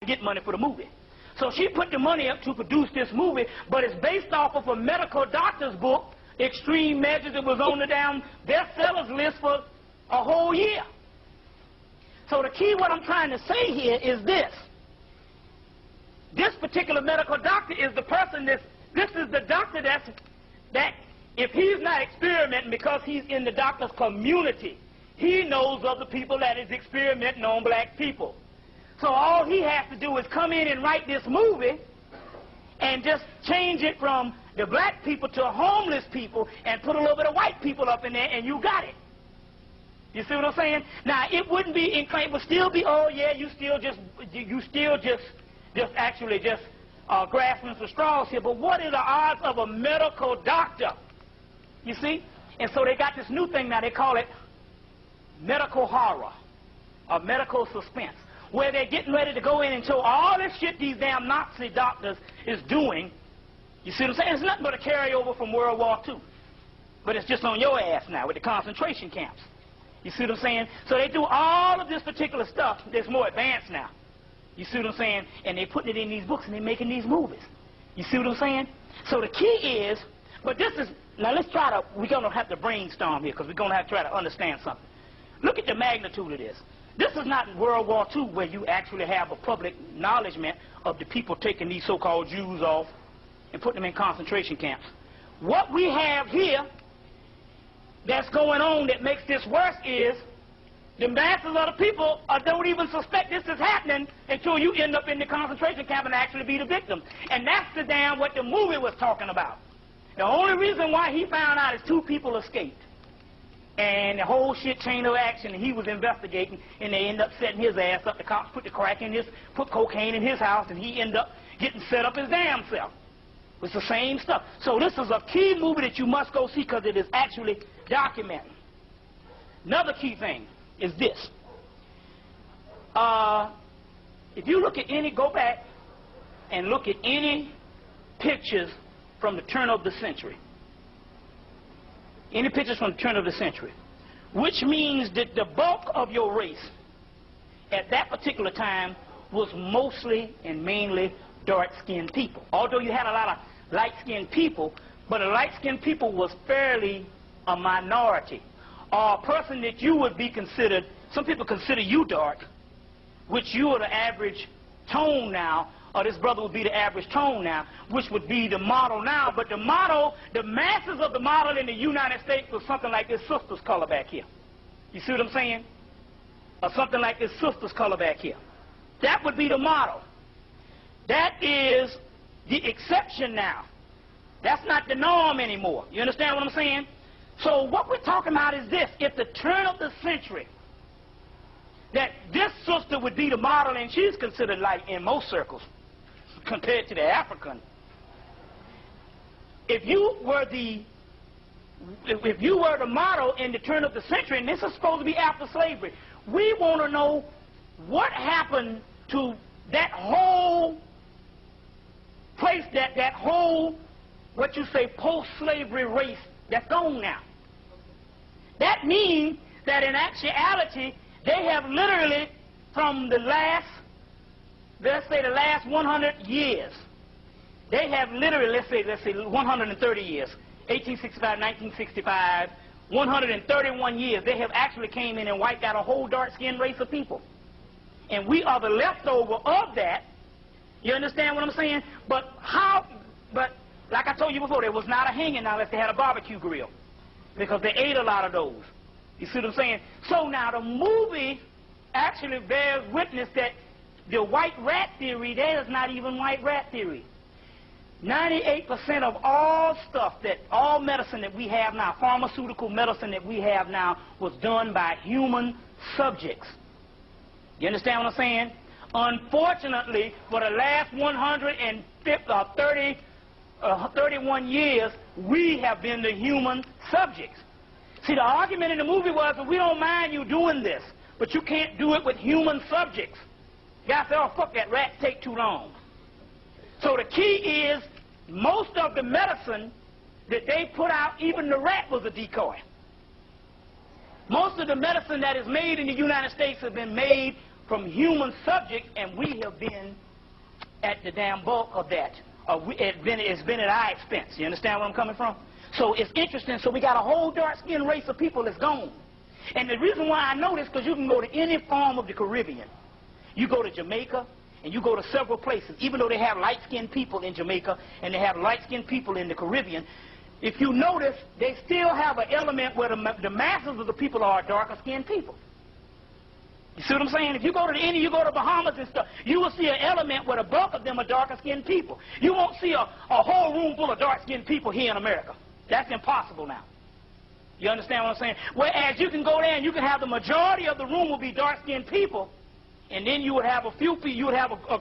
get money for the movie. So she put the money up to produce this movie, but it's based off of a medical doctor's book, Extreme Measures. It was on the damn bestsellers list for a whole year. So the key, what I'm trying to say here is this. This particular medical doctor is the person this is the doctor that if he's not experimenting because he's in the doctor's community, he knows of the people that is experimenting on black people. So all he has to do is come in and write this movie and just change it from the black people to homeless people and put a little bit of white people up in there, and you got it. You see what I'm saying? Now, it wouldn't be inclined, it would still be, oh yeah, you still just grasping for straws here. But what are the odds of a medical doctor? You see? And so they got this new thing now, they call it medical horror, or medical suspense, where they're getting ready to go in and show all this shit these damn Nazi doctors is doing. You see what I'm saying? It's nothing but a carryover from World War II. But it's just on your ass now with the concentration camps. You see what I'm saying? So they do all of this particular stuff that's more advanced now. You see what I'm saying? And they're putting it in these books and they're making these movies. You see what I'm saying? So the key is, but this is, now let's try to, we're going to have to brainstorm here because we're going to have to try to understand something. Look at the magnitude of this. This is not World War II where you actually have a public acknowledgement of the people taking these so-called Jews off and putting them in concentration camps. What we have here that's going on that makes this worse is the masses of the people don't even suspect this is happening until you end up in the concentration camp and actually be the victim. And that's the damn what the movie was talking about. The only reason why he found out is 2 people escaped. And the whole shit chain of action, and he was investigating, and they end up setting his ass up. The cops put the crack in his, put cocaine in his house, and he ended up getting set up his damn self. It's the same stuff. So this is a key movie that you must go see because it is actually documented. Another key thing is this. If you look at any, go back and look at any pictures from the turn of the century. Any pictures from the turn of the century. Which means that the bulk of your race at that particular time was mostly and mainly dark-skinned people. Although you had a lot of light-skinned people, but a light-skinned people was fairly a minority. Or a person that you would be considered, some people consider you dark, which you are the average tone now, or this brother would be the average tone now, which would be the model now. But the model, the masses of the model in the United States was something like this sister's color back here. You see what I'm saying? Or something like this sister's color back here. That would be the model. That is the exception now. That's not the norm anymore. You understand what I'm saying? So what we're talking about is this. At the turn of the century, that this sister would be the model, and she's considered light in most circles compared to the African. If you were the model in the turn of the century, and this is supposed to be after slavery, we want to know what happened to that whole place, that whole, what you say, post-slavery race that's gone now. That means that in actuality, they have literally, from the last, let's say the last 100 years, they have literally, let's say 130 years, 1865, 1965, 131 years, they have actually came in and wiped out a whole dark-skinned race of people. And we are the leftover of that. You understand what I'm saying? But like I told you before, there was not a hanging unless they had a barbecue grill, because they ate a lot of those. You see what I'm saying? So now the movie actually bears witness that the white rat theory, there is not even white rat theory. 98% of all stuff, all medicine that we have now, pharmaceutical medicine that we have now, was done by human subjects. You understand what I'm saying? Unfortunately, for the last 31 years, we have been the human subjects. See, the argument in the movie was that we don't mind you doing this, but you can't do it with human subjects. Guys say, oh, fuck that, rats take too long. So the key is, most of the medicine that they put out, even the rat was a decoy. Most of the medicine that is made in the United States has been made from human subject, and we have been at the damn bulk of that. It's been at our expense. You understand where I'm coming from? So it's interesting. So we got a whole dark-skinned race of people that's gone. And the reason why I know this, because you can go to any form of the Caribbean. You go to Jamaica, and you go to several places, even though they have light-skinned people in Jamaica, and they have light-skinned people in the Caribbean. If you notice, they still have an element where the masses of the people are darker-skinned people. You see what I'm saying? If you go to India, you go to Bahamas and stuff, you will see an element where the bulk of them are darker-skinned people. You won't see a whole room full of dark-skinned people here in America. That's impossible now. You understand what I'm saying? Whereas you can go there and you can have the majority of the room will be dark-skinned people, and then you would have a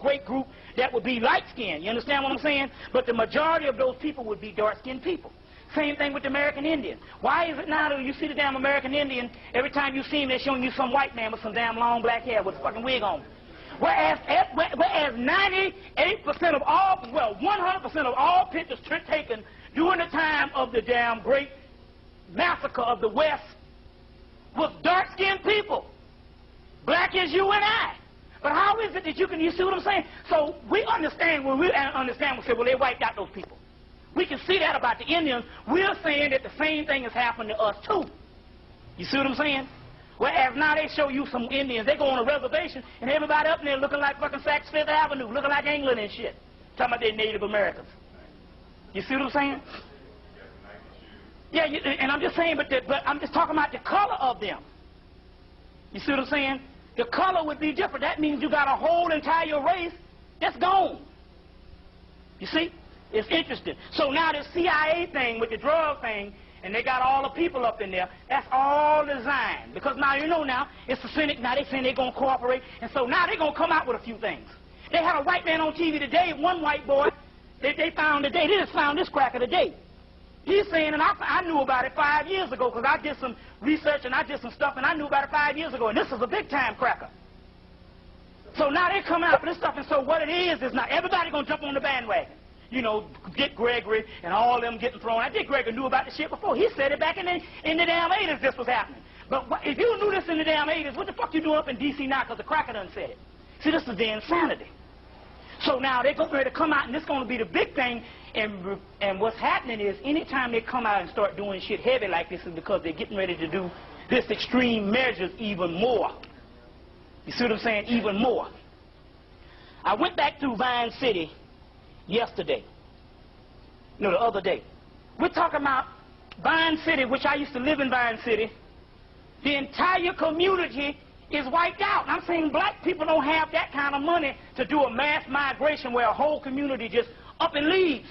great group that would be light-skinned. You understand what I'm saying? But the majority of those people would be dark-skinned people. Same thing with the American Indian. Why is it now that you see the damn American Indian, every time you see him, they're showing you some white man with some damn long black hair with a fucking wig on? Whereas 98% of all, well, 100% of all pictures taken during the time of the damn great massacre of the West was dark-skinned people. Black as you and I. But how is it that you see what I'm saying? So we understand, we say, well, they wiped out those people. We can see that about the Indians. We're saying that the same thing has happened to us, too. You see what I'm saying? Whereas now they show you some Indians, they go on a reservation, and everybody up there looking like fucking Saks Fifth Avenue, looking like England and shit. Talking about they Native Americans. You see what I'm saying? Yeah, and I'm just saying, but I'm just talking about the color of them. You see what I'm saying? The color would be different. That means you got a whole entire race that's gone. You see? It's interesting. So now this CIA thing with the drug thing, and they got all the people up in there, that's all designed. Because now, you know now, it's the Senate, now they're saying they're going to cooperate, and so now they're going to come out with a few things. They had a white man on TV today, one white boy, they found today, they just found this cracker today. He's saying, and I knew about it 5 years ago, because I did some research and I did some stuff, and I knew about it 5 years ago, and this is a big-time cracker. So now they're coming out with this stuff, and so what it is now everybody going to jump on the bandwagon. You know, Dick Gregory and all them getting thrown out. Dick Gregory knew about the shit before. He said it back in the damn 80s this was happening. But if you knew this in the damn 80s, what the fuck you doing up in D.C. now because the cracker done said it? See, this is the insanity. So now they're ready to come out, and this is going to be the big thing. And what's happening is anytime they come out and start doing shit heavy like this is because they're getting ready to do this extreme measures even more. You see what I'm saying? Even more. I went back through Vine City yesterday. No, the other day. We're talking about Vine City, which I used to live in Vine City. The entire community is wiped out. And I'm saying black people don't have that kind of money to do a mass migration where a whole community just up and leaves.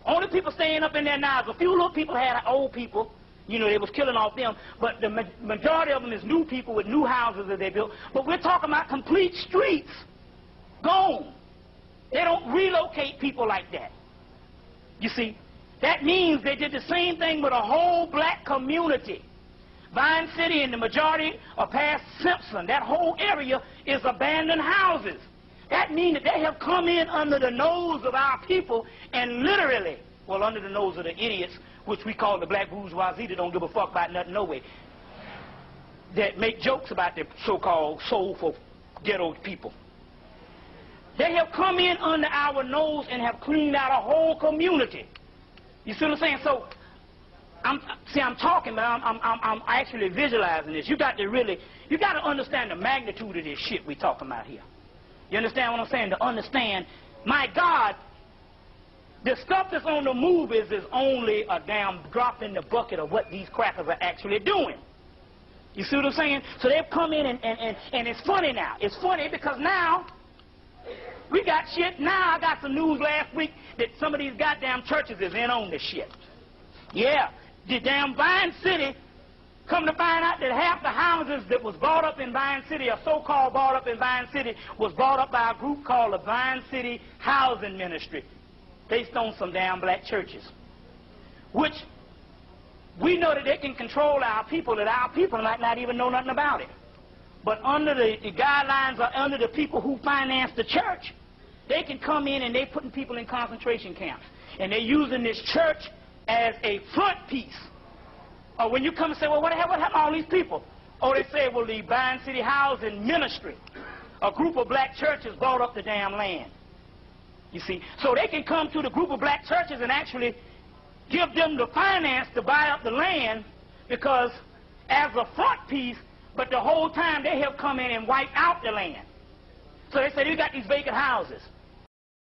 Only people staying up in there now is a few little people had old people. You know, they was killing off them. But the majority of them is new people with new houses that they built. But we're talking about complete streets gone. They don't relocate people like that. You see, that means they did the same thing with a whole black community. Vine City and the majority are past Simpson. That whole area is abandoned houses. That means that they have come in under the nose of our people and literally, well, under the nose of the idiots, which we call the black bourgeoisie that don't give a fuck about nothing, no way, that make jokes about the so-called soulful ghetto people. They have come in under our nose and have cleaned out a whole community. You see what I'm saying? So, I'm talking, but I'm actually visualizing this. You got to understand the magnitude of this shit we talking about here. You understand what I'm saying? To understand, my God, the stuff that's on the move is only a damn drop in the bucket of what these crackers are actually doing. You see what I'm saying? So they've come in and it's funny now. It's funny because now, we got shit. Now I got some news last week that some of these goddamn churches is in on this shit. Yeah, the damn Vine City, come to find out that half the houses that was bought up in Vine City, or so-called bought up in Vine City, was bought up by a group called the Vine City Housing Ministry, based on some damn black churches. Which, we know that they can control our people, that our people might not even know nothing about it. But under the guidelines are under the people who finance the church. They can come in and they're putting people in concentration camps. And they're using this church as a front piece. Or when you come and say, well, what the hell, what happened to all these people? Or they say, well, the Bind City Housing Ministry, a group of black churches bought up the damn land. You see, so they can come to the group of black churches and actually give them the finance to buy up the land, because as a front piece, but the whole time they have come in and wiped out the land. So they say, you got these vacant houses.